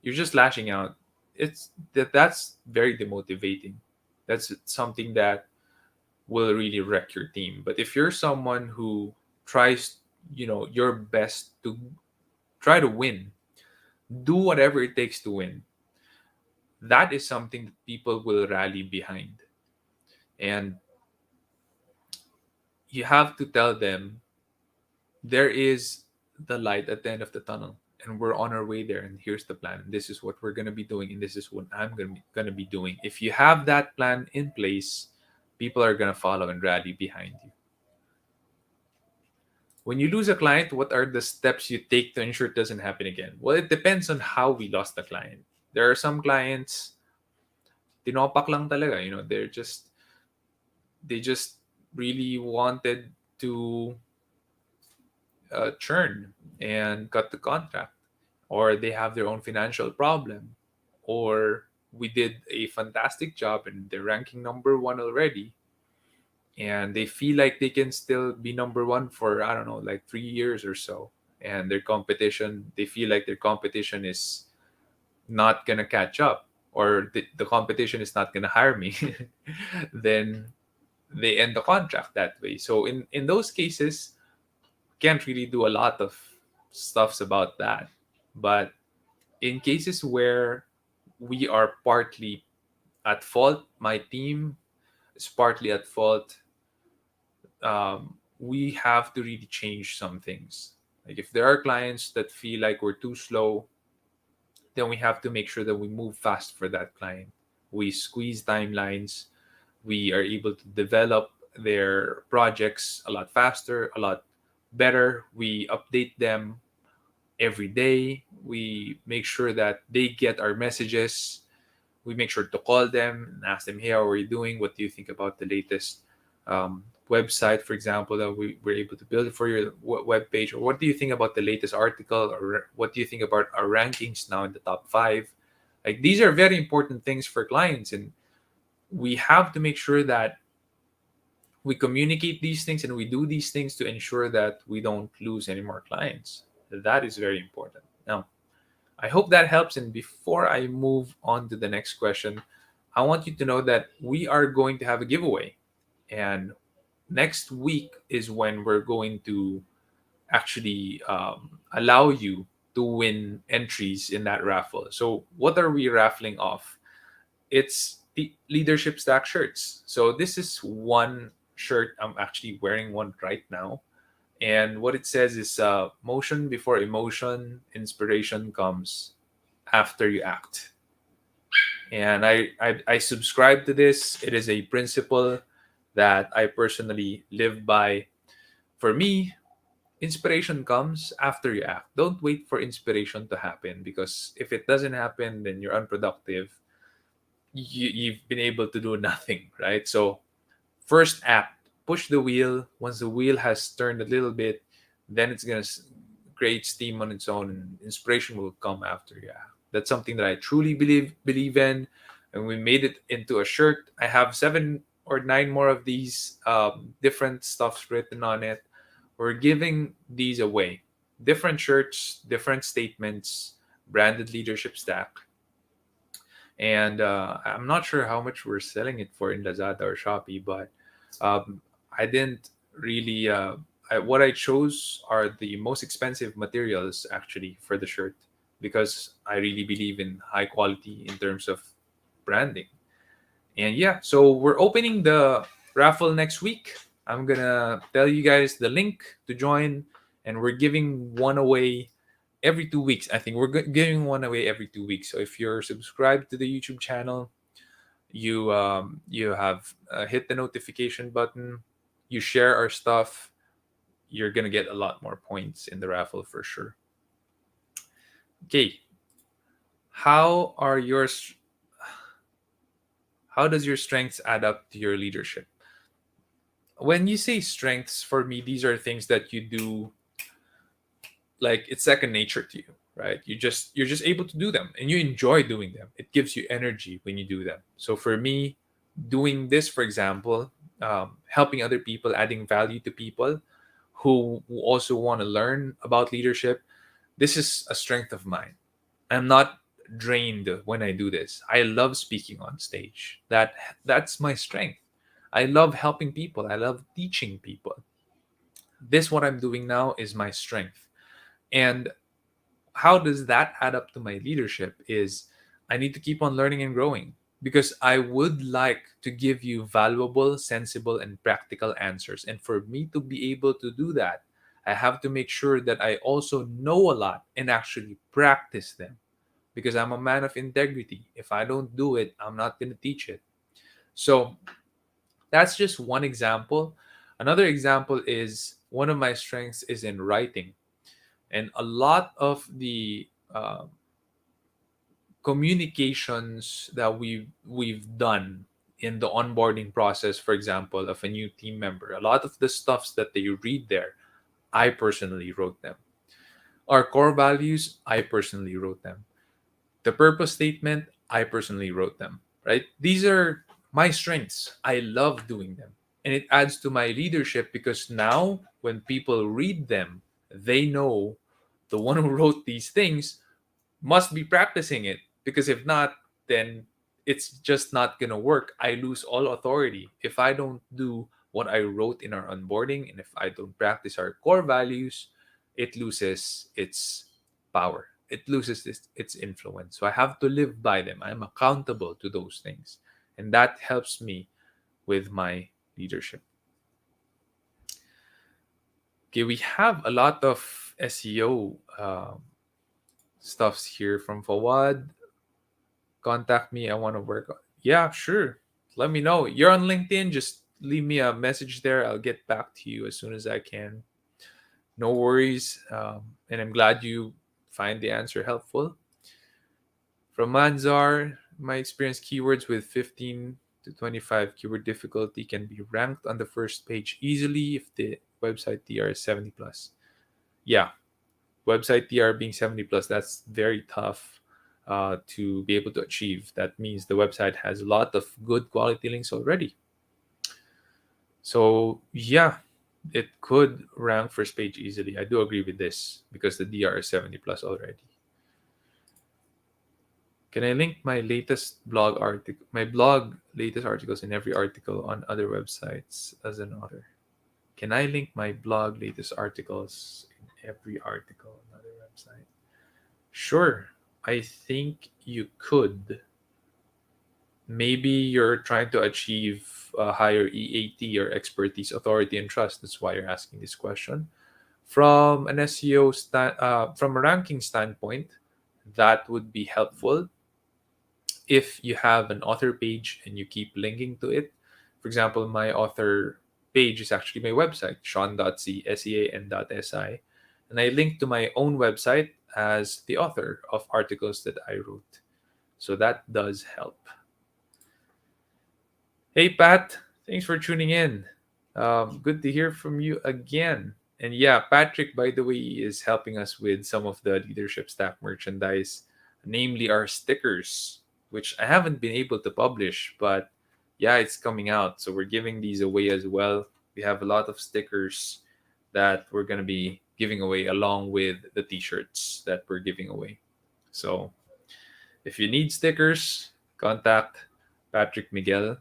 You're just lashing out. That's very demotivating. That's something that will really wreck your team. But if you're someone who tries, your best to try to win, do whatever it takes to win, that is something that people will rally behind. And you have to tell them there is the light at the end of the tunnel, and we're on our way there, and here's the plan. This is what we're going to be doing, and this is what I'm going to be doing. If you have that plan in place, people are going to follow and rally behind you. When you lose a client, what are the steps you take to ensure it doesn't happen again? Well, it depends on how we lost the client. There are some clients, tinopak lang talaga, they just really wanted to churn and cut the contract, or they have their own financial problem, or we did a fantastic job and they're ranking number one already, and they feel like they can still be number one for, I don't know, like 3 years or so. And they feel like their competition is not gonna catch up. or the competition is not going to hire me, then they end the contract that way. So in those cases, can't really do a lot of stuffs about that. But in cases where we are partly at fault, my team is partly at fault, we have to really change some things. Like if there are clients that feel like we're too slow, then we have to make sure that we move fast for that client. We squeeze timelines. We are able to develop their projects a lot faster, a lot better. We update them every day. We make sure that they get our messages. We make sure to call them and ask them, hey, how are you doing? What do you think about the latest website, for example, that we were able to build for your web page? Or what do you think about the latest article? Or what do you think about our rankings now in the top 5? Like these are very important things for clients. And we have to make sure that we communicate these things and we do these things to ensure that we don't lose any more clients. That is very important. Now, I hope that helps. And before I move on to the next question, I want you to know that we are going to have a giveaway. And next week is when we're going to actually allow you to win entries in that raffle. So, what are we raffling off? It's the leadership stack shirts. So, this is one shirt. I'm actually wearing one right now. And what it says is motion before emotion, inspiration comes after you act. And I subscribe to this. It is a principle that I personally live by. For me, inspiration comes after you act. Don't wait for inspiration to happen, because if it doesn't happen, then you're unproductive. You've been able to do nothing, right? So first act, push the wheel. Once the wheel has turned a little bit, then it's gonna create steam on its own, and inspiration will come after. Yeah, that's something that I truly believe in, and we made it into a shirt. I have 7 or 9 more of these different stuffs written on it. We're giving these away, different shirts, different statements, branded leadership stack. And I'm not sure how much we're selling it for in Lazada or Shopee, but I didn't really. What I chose are the most expensive materials actually for the shirt, because I really believe in high quality in terms of branding. And yeah, so we're opening the raffle next week. I'm gonna tell you guys the link to join, and we're giving one away every 2 weeks. I think we're giving one away every 2 weeks. So if you're subscribed to the YouTube channel, you have hit the notification button, you share our stuff, you're gonna get a lot more points in the raffle for sure. Okay, how are yours? How does your strengths add up to your leadership? When you say strengths, for me, these are things that you do, like it's second nature to you, right? You're just able to do them and you enjoy doing them. It gives you energy when you do them. So for me, doing this, for example, helping other people, adding value to people who also want to learn about leadership, this is a strength of mine. I'm not drained when I do this. I love speaking on stage. That's my strength. I love helping people. I love teaching people. This what I'm doing now is my strength. And how does that add up to my leadership is I need to keep on learning and growing, because I would like to give you valuable, sensible, and practical answers. And for me to be able to do that, I have to make sure that I also know a lot and actually practice them, because I'm a man of integrity. If I don't do it, I'm not going to teach it. So that's just one example. Another example is one of my strengths is in writing. And a lot of the communications that we've done in the onboarding process, for example, of a new team member, a lot of the stuffs that they read there, I personally wrote them. Our core values, I personally wrote them. The purpose statement, I personally wrote them. Right? These are my strengths. I love doing them. And it adds to my leadership, because now when people read them, they know the one who wrote these things must be practicing it, because if not, then it's just not going to work. I lose all authority. If I don't do what I wrote in our onboarding and if I don't practice our core values, it loses its power. It loses its influence. So I have to live by them. I'm accountable to those things. And that helps me with my leadership. Okay, we have a lot of SEO stuffs here from Fawad. Contact me. I want to work on. Yeah, sure. Let me know. You're on LinkedIn. Just leave me a message there. I'll get back to you as soon as I can. No worries. And I'm glad you find the answer helpful. From Manzar, my experience keywords with 15 to 25 keyword difficulty can be ranked on the first page easily if the website TR is 70 plus. Yeah, website TR being 70 plus, that's very tough to be able to achieve. That means the website has a lot of good quality links already. So, yeah, it could rank first page easily. I do agree with this because the DR is 70 plus already. Can I link my latest blog article, my blog latest articles in every article on other websites as an author? Can I link my blog latest articles in every article on other website? Sure, I think you could. Maybe you're trying to achieve a higher EAT or expertise, authority, and trust. That's why you're asking this question. From an from a ranking standpoint, that would be helpful if you have an author page and you keep linking to it. For example, my author page is actually my website, sean.c.sean.si, and I link to my own website as the author of articles that I wrote. So that does help. Hey, Pat, thanks for tuning in. Good to hear from you again. And yeah, Patrick, by the way, is helping us with some of the leadership stack merchandise, namely our stickers, which I haven't been able to publish, but yeah, it's coming out. So we're giving these away as well. We have a lot of stickers that we're going to be giving away along with the t shirts that we're giving away. So if you need stickers, contact Patrick Miguel.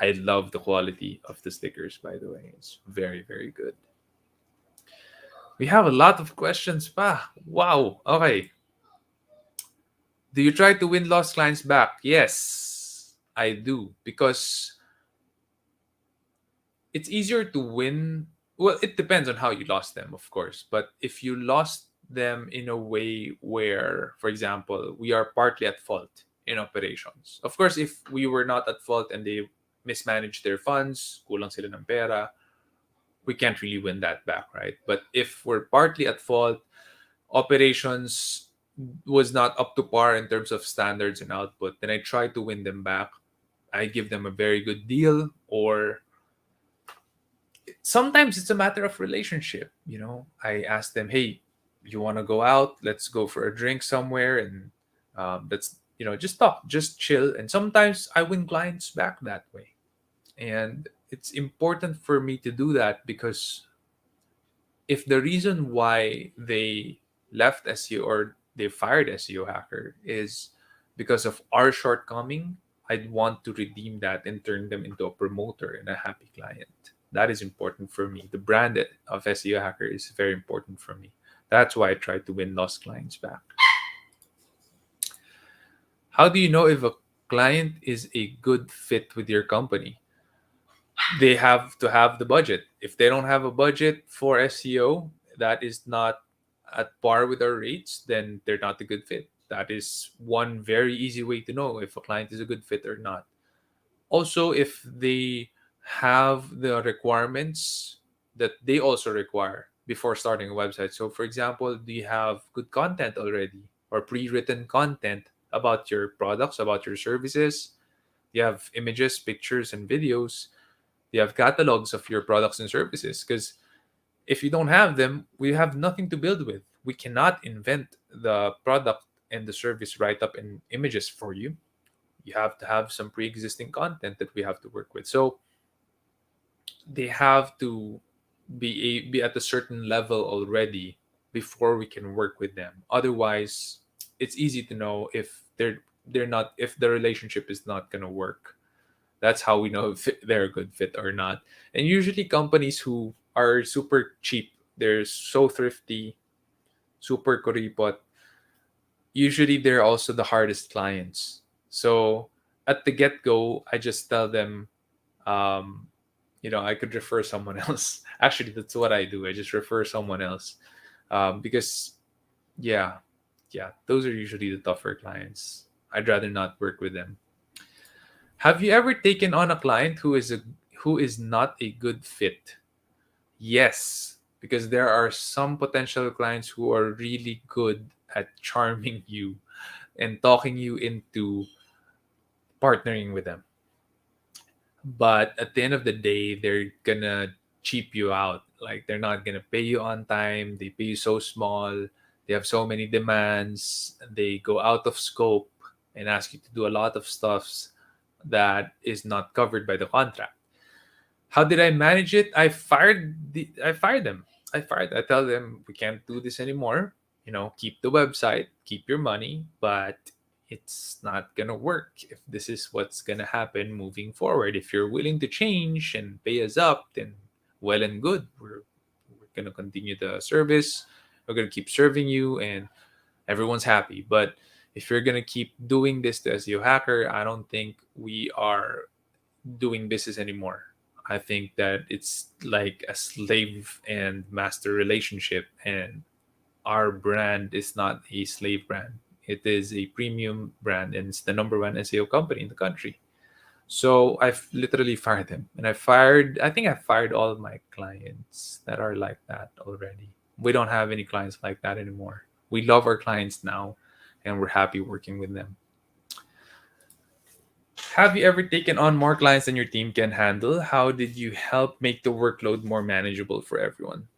I love the quality of the stickers, by the way. It's very, very good. We have a lot of questions pa. Wow. Okay. Do you try to win lost clients back? Yes, I do. Because it's easier to win. Well, it depends on how you lost them, of course. But if you lost them in a way where, for example, we are partly at fault in operations. Of course, if we were not at fault and they mismanaged their funds, kulang sila ng pera, we can't really win that back, right? But if we're partly at fault, operations was not up to par in terms of standards and output, then I try to win them back. I give them a very good deal, or sometimes it's a matter of relationship. I ask them, hey, you want to go out? Let's go for a drink somewhere, and let's just talk, just chill. And sometimes I win clients back that way, and it's important for me to do that because if the reason why they left SEO or they fired SEO hacker is because of our shortcoming, I'd want to redeem that and turn them into a promoter and a happy client. That is important for me. The brand of SEO hacker is very important for me. That's why I try to win lost clients back. How do you know if a client is a good fit with your company? They have to have the budget. If they don't have a budget for SEO that is not at par with our rates, then they're not a good fit. That is one very easy way to know if a client is a good fit or not. Also, if they have the requirements that they also require before starting a website. So, for example, do you have good content already or pre written content about your products, about your services? Do you have images, pictures, and videos? You have catalogs of your products and services, because if you don't have them, we have nothing to build with. We cannot invent the product and the service write up in images for you. You have to have some pre-existing content that we have to work with. So they have to be at a certain level already before we can work with them. Otherwise, it's easy to know if they're they're not, if the relationship is not gonna work. That's how we know if they're a good fit or not. And usually companies who are super cheap, they're so thrifty, super kuripot, usually they're also the hardest clients. So at the get-go, I just tell them, um, I could refer someone else. Actually, that's what I do. I just refer someone else, because yeah, yeah, those are usually the tougher clients. I'd rather not work with them. Have you ever taken on a client who is not a good fit? Yes, because there are some potential clients who are really good at charming you and talking you into partnering with them. But at the end of the day, they're gonna cheap you out. Like they're not gonna pay you on time. They pay you so small. They have so many demands. They go out of scope and ask you to do a lot of stuffs that is not covered by the contract. How did I manage it? I fired them. I tell them we can't do this anymore. Keep the website, keep your money, but it's not gonna work if this is what's gonna happen moving forward. If you're willing to change and pay us up, then well and good. We're gonna continue the service. We're gonna keep serving you, and everyone's happy. But if you're gonna keep doing this to SEO hacker, I don't think we are doing business anymore. I think that it's like a slave and master relationship, and our brand is not a slave brand. It is a premium brand, and it's the number one SEO company in the country. So I've literally fired him, and I think I fired all of my clients that are like that already. We don't have any clients like that anymore. We love our clients now, and we're happy working with them. Have you ever taken on more clients than your team can handle? How did you help make the workload more manageable for everyone?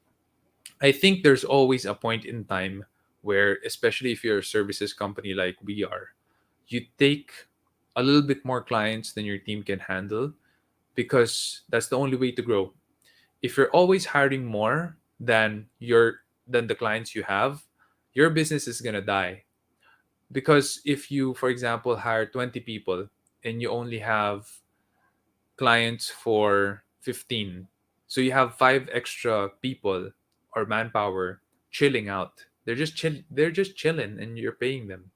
I think there's always a point in time where, especially if you're a services company like we are, you take a little bit more clients than your team can handle, because that's the only way to grow. If you're always hiring more than the clients you have, your business is gonna die. Because if you, for example, hire 20 people and you only have clients for 15, so you have five extra people or manpower chilling out. They're just chilling and you're paying them.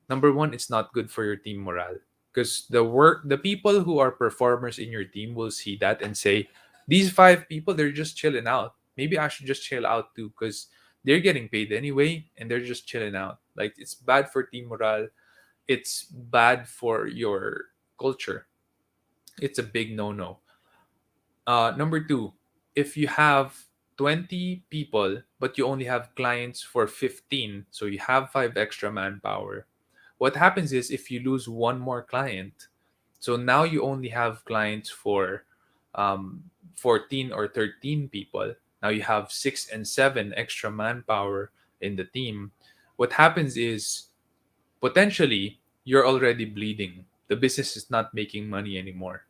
Number one, it's not good for your team morale, because the people who are performers in your team will see that and say, these five people, they're just chilling out. Maybe I should just chill out too, because they're getting paid anyway and they're just chilling out. Like, it's bad for team morale. It's bad for your culture. It's a big no-no. Number two, if you have 20 people but you only have clients for 15, so you have five extra manpower, what happens is, if you lose one more client, so now you only have clients for 14 or 13 people. Now you have six and seven extra manpower in the team. What happens is, potentially, you're already bleeding. The business is not making money anymore.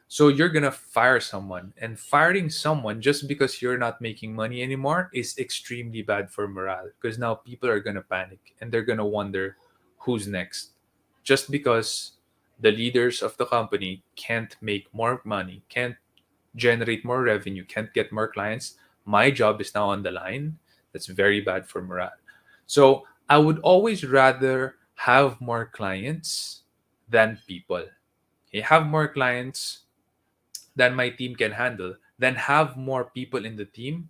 So you're gonna fire someone, and firing someone just because you're not making money anymore is extremely bad for morale, because now people are gonna panic and they're gonna wonder who's next. Just because the leaders of the company can't make more money, can't generate more revenue, can't get more clients, my job is now on the line. That's very bad for morale. So I would always rather have more clients than people. You have more clients than my team can handle, then have more people in the team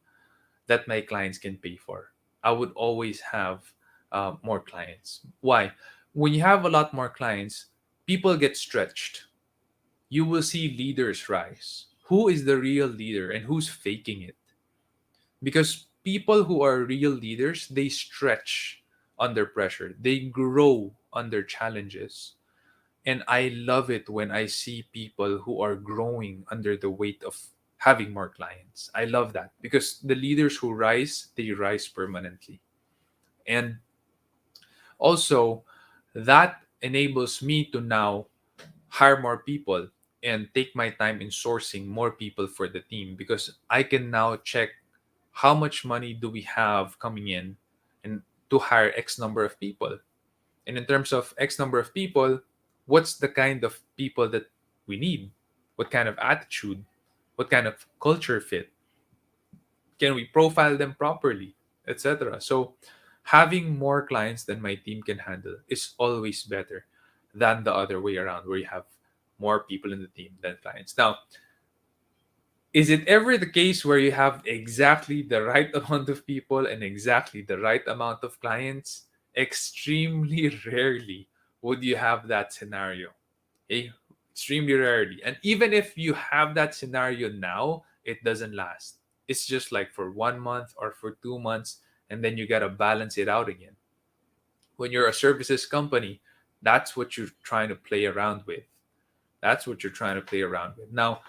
that my clients can pay for. I would always have more clients. Why? When you have a lot more clients, people get stretched. You will see leaders rise. Who is the real leader and who's faking it? Because people who are real leaders, they stretch under pressure, they grow under challenges. And I love it when I see people who are growing under the weight of having more clients. I love that, because the leaders who rise, they rise permanently. And also, that enables me to now hire more people and take my time in sourcing more people for the team, because I can now check how much money do we have coming in and to hire X number of people. And in terms of X number of people, what's the kind of people that we need? What kind of attitude? What kind of culture fit? Can we profile them properly, etc.? So having more clients than my team can handle is always better than the other way around, where you have more people in the team than clients. Now, is it ever the case where you have exactly the right amount of people and exactly the right amount of clients? Extremely rarely would you have that scenario. Okay? Extremely rarely. And even if you have that scenario now, it doesn't last. It's just like for 1 month or for 2 months, and then you got to balance it out again. When you're a services company, that's what you're trying to play around with. That's what you're trying to play around with. Now,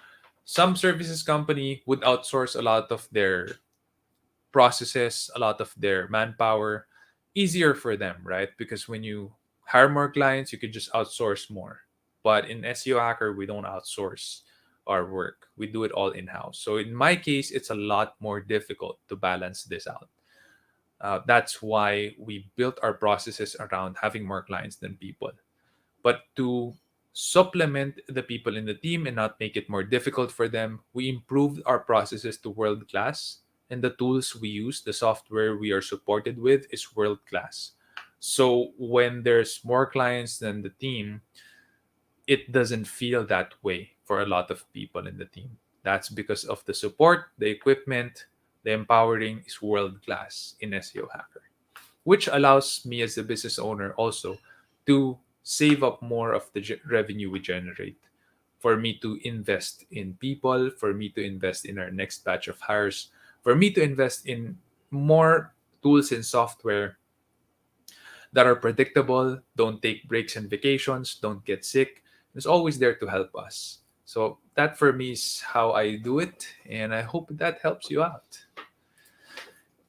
some services company would outsource a lot of their processes, a lot of their manpower, easier for them, right? Because when you hire more clients, you could just outsource more. But in SEO Hacker, we don't outsource our work. We do it all in-house. So in my case, it's a lot more difficult to balance this out. That's why we built our processes around having more clients than people. But to supplement the people in the team and not make it more difficult for them, we improved our processes to world class. And the tools we use, the software we are supported with, is world class. So when there's more clients than the team, it doesn't feel that way for a lot of people in the team. That's because of the support, the equipment, the empowering is world class in SEO Hacker, which allows me as a business owner also to save up more of the revenue we generate, for me to invest in people, for me to invest in our next batch of hires, for me to invest in more tools and software that are predictable, don't take breaks and vacations, don't get sick. It's always there to help us. So that for me is how I do it, and I hope that helps you out.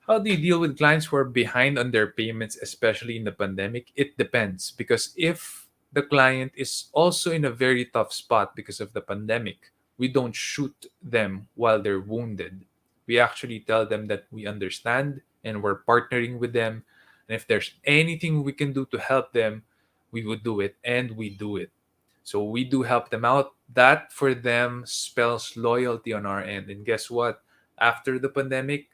How do you deal with clients who are behind on their payments, especially in the pandemic? It depends, because if the client is also in a very tough spot because of the pandemic, we don't shoot them while they're wounded. We actually tell them that we understand and we're partnering with them. And if there's anything we can do to help them, we would do it, and we do it. So we do help them out. That for them spells loyalty on our end. And guess what? After the pandemic,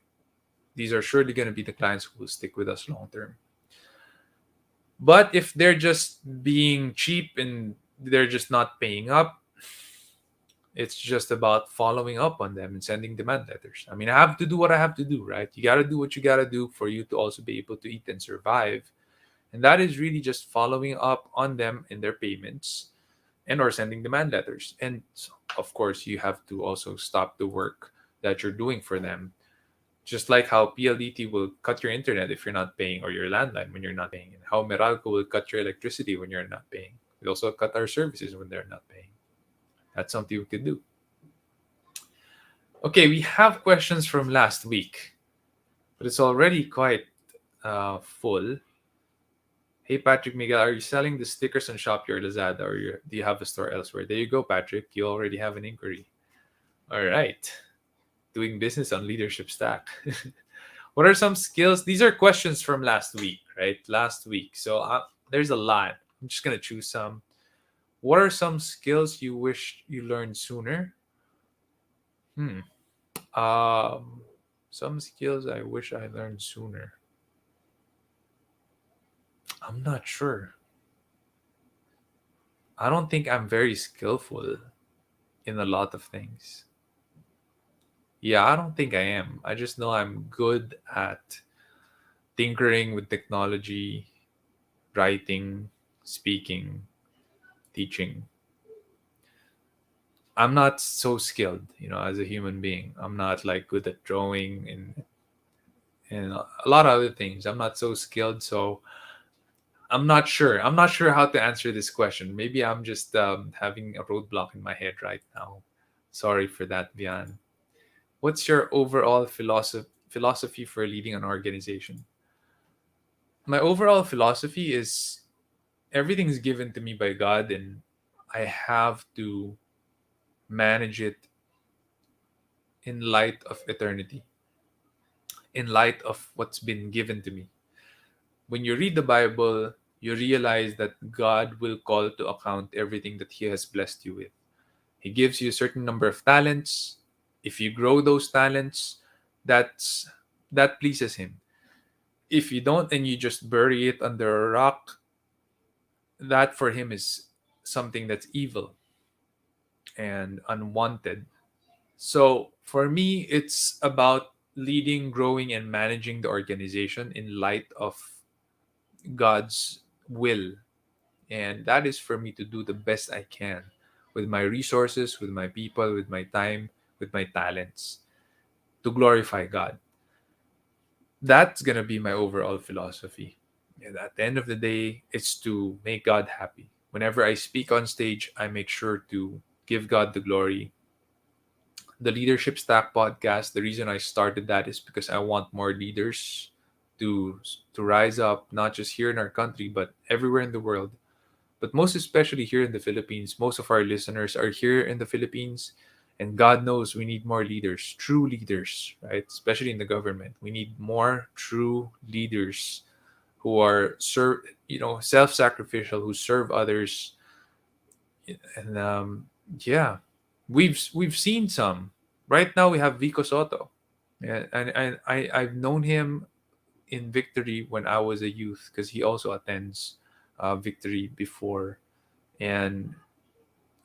these are surely going to be the clients who will stick with us long term. But if they're just being cheap and they're just not paying up, it's just about following up on them and sending demand letters. I mean, I have to do what I have to do, right? You got to do what you got to do for you to also be able to eat and survive. And that is really just following up on them in their payments and or sending demand letters. And of course, you have to also stop the work that you're doing for them. Just like how PLDT will cut your internet if you're not paying, or your landline when you're not paying, and how Meralco will cut your electricity when you're not paying. We also cut our services when they're not paying. That's something we could do. Okay, we have questions from last week, but it's already quite full. Hey, Patrick Miguel, are you selling the stickers on Shopee or Lazada, or do you have a store elsewhere? There you go, Patrick. You already have an inquiry. All right. Doing business on Leadership Stack. What are some skills? These are questions from last week, right? Last week. So there's a lot. I'm just going to choose some. What are some skills you wish you learned sooner? Hmm. Um, some skills I wish I learned sooner. I'm not sure. I don't think I'm very skillful in a lot of things. Yeah, I don't think I am. I just know I'm good at tinkering with technology, writing, speaking, teaching. I'm not so skilled, as a human being. I'm not like good at drawing and a lot of other things. I'm not so skilled, so I'm not sure. I'm not sure how to answer this question. Maybe I'm just having a roadblock in my head right now. Sorry for that, Bian. What's your overall philosophy for leading an organization? My overall philosophy is everything is given to me by God, and I have to manage it in light of eternity, in light of what's been given to me. When you read the Bible, you realize that God will call to account everything that He has blessed you with. He gives you a certain number of talents. If you grow those talents, that's that pleases Him. If you don't and you just bury it under a rock, that for Him is something that's evil and unwanted. So for me, it's about leading, growing, and managing the organization in light of God's will. And that is for me to do the best I can with my resources, with my people, with my time, with my talents to glorify God. That's going to be my overall philosophy. And at the end of the day, it's to make God happy. Whenever I speak on stage, I make sure to give God the glory. The Leadership Stack podcast, the reason I started that is because I want more leaders to to rise up, not just here in our country, but everywhere in the world, but most especially here in the Philippines. Most of our listeners are here in the Philippines, and God knows we need more leaders, true leaders, right? Especially in the government, we need more true leaders who are self-sacrificial, who serve others, and yeah, we've seen some. Right now, we have Vico Soto, and I've known him in Victory when I was a youth because he also attends Victory before, and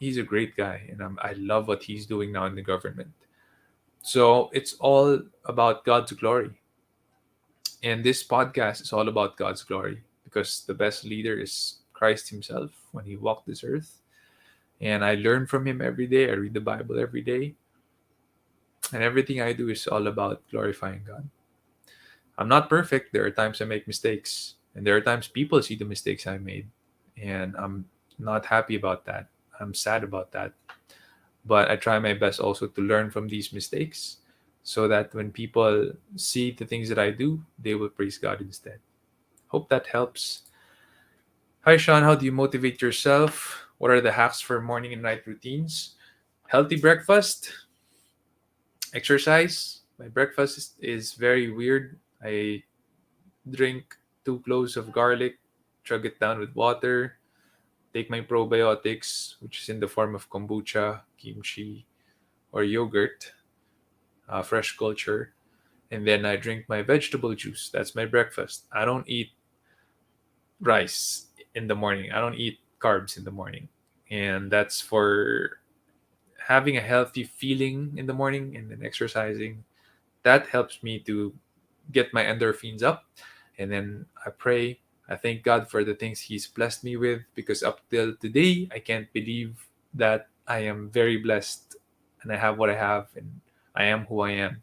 he's a great guy, and I love what he's doing now in the government. So it's all about God's glory, and this podcast is all about God's glory because the best leader is Christ Himself when He walked this earth, and I learn from Him every day. I read the Bible every day, and everything I do is all about glorifying God. I'm not perfect. There are times I make mistakes, and there are times people see the mistakes I made, and I'm not happy about that. I'm sad about that. But I try my best also to learn from these mistakes so that when people see the things that I do, they will praise God instead. Hope that helps. Hi, Sean. How do you motivate yourself? What are the hacks for morning and night routines? Healthy breakfast, exercise. My breakfast is very weird. I drink 2 cloves of garlic, chug it down with water, take my probiotics, which is in the form of kombucha, kimchi, or yogurt, fresh culture, and then I drink my vegetable juice. That's my breakfast. I don't eat rice in the morning. I don't eat carbs in the morning. And that's for having a healthy feeling in the morning and then exercising. That helps me to get my endorphins up. And then I pray. I thank God for the things He's blessed me with because up till today, I can't believe that I am very blessed and I have what I have and I am who I am.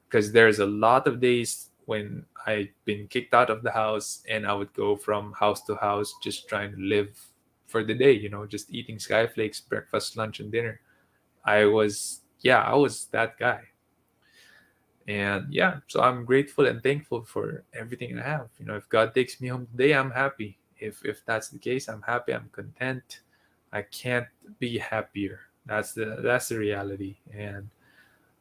Because there's a lot of days when I've been kicked out of the house and I would go from house to house just trying to live for the day, just eating skyflakes, breakfast, lunch, and dinner. I was that guy. And yeah, so I'm grateful and thankful for everything I have. If God takes me home today, I'm happy. If that's the case, I'm happy, I'm content. I can't be happier. That's the reality. And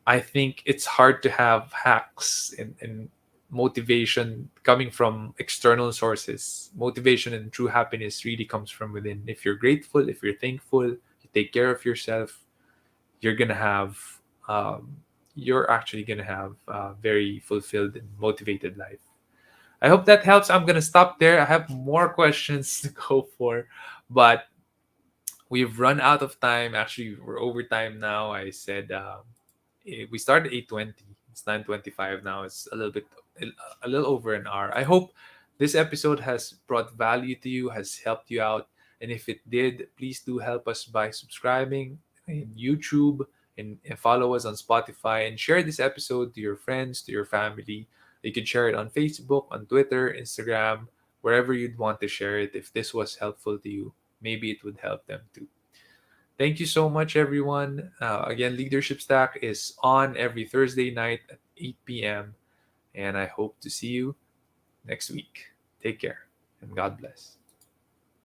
I think it's hard to have hacks and motivation coming from external sources. Motivation and true happiness really comes from within. If you're grateful, if you're thankful, you take care of yourself, you're gonna have um, you're actually gonna have a very fulfilled and motivated life. I hope that helps. I'm gonna stop there. I have more questions to go for, but we've run out of time. Actually, we're over time now. I said we started 8:20. It's 9:25 now. It's a little over an hour. I hope this episode has brought value to you, has helped you out, and if it did, please do help us by subscribing in YouTube and follow us on Spotify and share this episode to your friends, to your family. You can share it on Facebook, on Twitter, Instagram, wherever you'd want to share it. If this was helpful to you, maybe it would help them too. Thank you so much, everyone. Again, Leadership Stack is on every Thursday night at 8 p.m. And I hope to see you next week. Take care and God bless.